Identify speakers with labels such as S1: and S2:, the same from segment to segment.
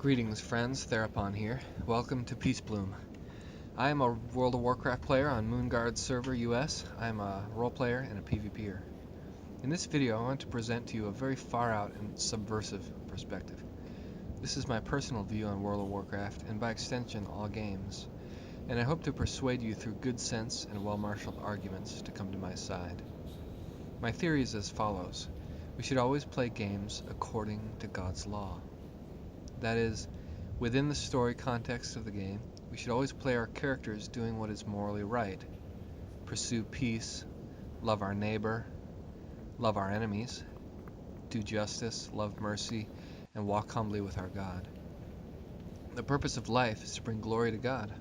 S1: Greetings friends, Therapon here. Welcome to Peacebloom. I am a World of Warcraft player on Moonguard server US. I'm a role player and a PvPer. In this video I want to present to you a very far out and subversive perspective. This is my personal view on World of Warcraft and by extension all games, and I hope to persuade you through good sense and well-marshaled arguments to come to my side. My theory is as follows. We should always play games according to God's law. That is, within the story context of the game, we should always play our characters doing what is morally right. Pursue peace, love our neighbor, love our enemies, do justice, love mercy, and walk humbly with our God. The purpose of life is to bring glory to God.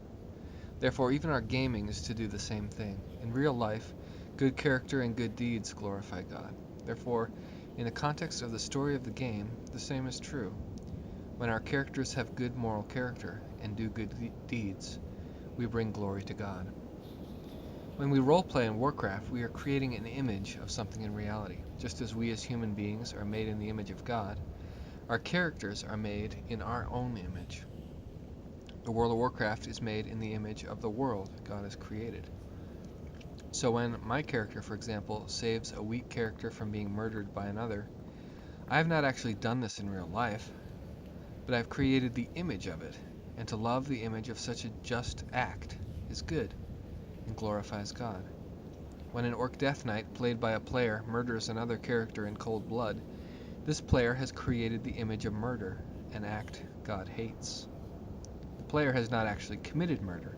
S1: Therefore, even our gaming is to do the same thing. In real life, good character and good deeds glorify God. Therefore, in the context of the story of the game, the same is true. When our characters have good moral character and do good deeds, we bring glory to God. When we roleplay in Warcraft, we are creating an image of something in reality. Just as we as human beings are made in the image of God, our characters are made in our own image. The World of Warcraft is made in the image of the world God has created. So when my character, for example, saves a weak character from being murdered by another, I have not actually done this in real life, but I've created the image of it, and to love the image of such a just act is good and glorifies God. When an Orc Death Knight played by a player murders another character in cold blood, this player has created the image of murder, an act God hates. The player has not actually committed murder,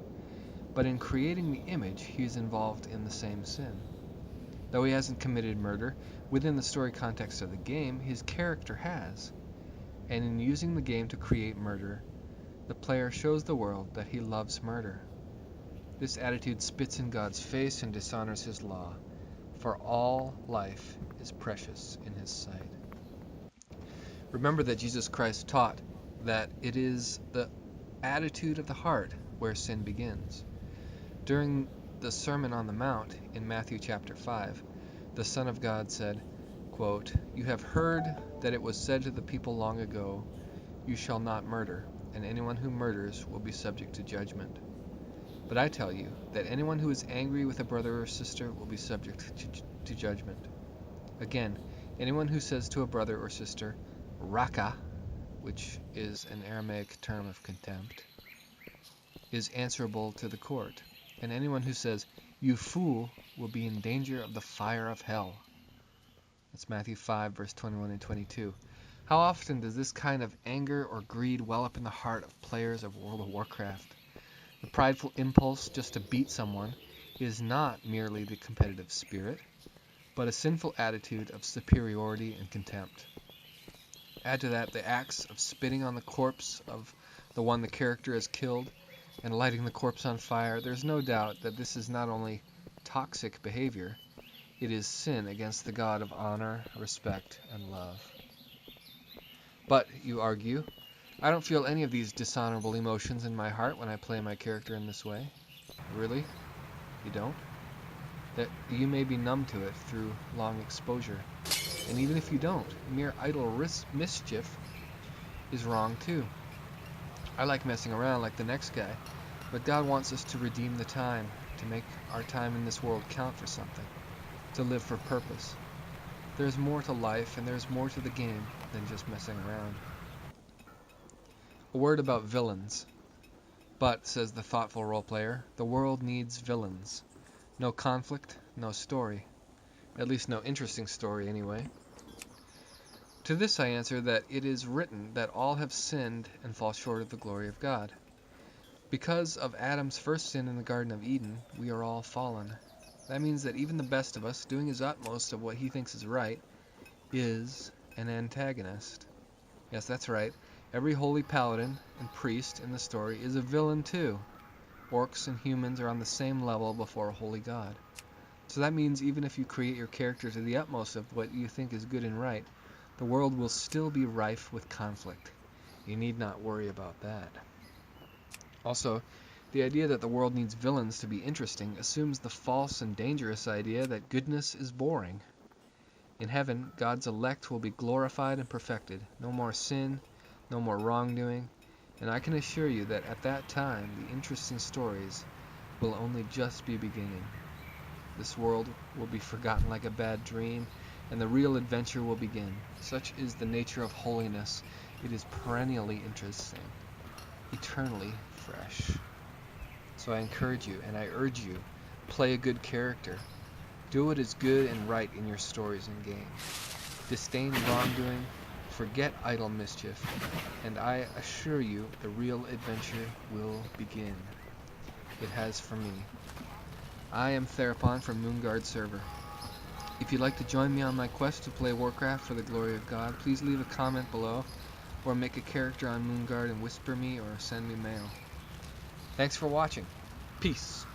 S1: but in creating the image he is involved in the same sin. Though he hasn't committed murder, within the story context of the game, his character has. And in using the game to create murder, the player shows the world that he loves murder. This attitude spits in God's face and dishonors his law, for all life is precious in his sight. Remember that Jesus Christ taught that it is the attitude of the heart where sin begins. During the Sermon on the Mount in Matthew chapter 5, the Son of God said, quote, "You have heard that it was said to the people long ago, 'You shall not murder, and anyone who murders will be subject to judgment.' But I tell you that anyone who is angry with a brother or sister will be subject to judgment. Again, anyone who says to a brother or sister, 'Raka,' which is an Aramaic term of contempt, is answerable to the court. And anyone who says, 'You fool,' will be in danger of the fire of hell." That's Matthew 5, verse 21 and 22. How often does this kind of anger or greed well up in the heart of players of World of Warcraft? The prideful impulse just to beat someone is not merely the competitive spirit, but a sinful attitude of superiority and contempt. Add to that the acts of spitting on the corpse of the one the character has killed and lighting the corpse on fire. There's no doubt that this is not only toxic behavior, it is sin against the God of honor, respect, and love. But, you argue, I don't feel any of these dishonorable emotions in my heart when I play my character in this way. Really? You don't? That you may be numb to it through long exposure. And even if you don't, mere idle mischief is wrong too. I like messing around like the next guy, but God wants us to redeem the time, to make our time in this world count for something, to live for purpose. There's more to life and there's more to the game than just messing around. A word about villains. But, says the thoughtful role player, the world needs villains. No conflict, no story. At least no interesting story anyway. To this I answer that it is written that all have sinned and fall short of the glory of God. Because of Adam's first sin in the Garden of Eden, we are all fallen. That means that even the best of us, doing his utmost of what he thinks is right, is an antagonist. Yes, that's right. Every holy paladin and priest in the story is a villain too. Orcs and humans are on the same level before a holy God. So that means even if you create your character to the utmost of what you think is good and right, the world will still be rife with conflict. You need not worry about that. Also, the idea that the world needs villains to be interesting assumes the false and dangerous idea that goodness is boring. In heaven, God's elect will be glorified and perfected. No more sin, no more wrongdoing, and I can assure you that at that time the interesting stories will only just be beginning. This world will be forgotten like a bad dream, and the real adventure will begin. Such is the nature of holiness. It is perennially interesting, eternally fresh. So I encourage you and I urge you, play a good character. Do what is good and right in your stories and games. Disdain wrongdoing, forget idle mischief, and I assure you the real adventure will begin. It has for me. I am Therapon from Moonguard server. If you'd like to join me on my quest to play Warcraft for the glory of God, please leave a comment below, or make a character on Moonguard and whisper me or send me mail. Thanks for watching. Peace.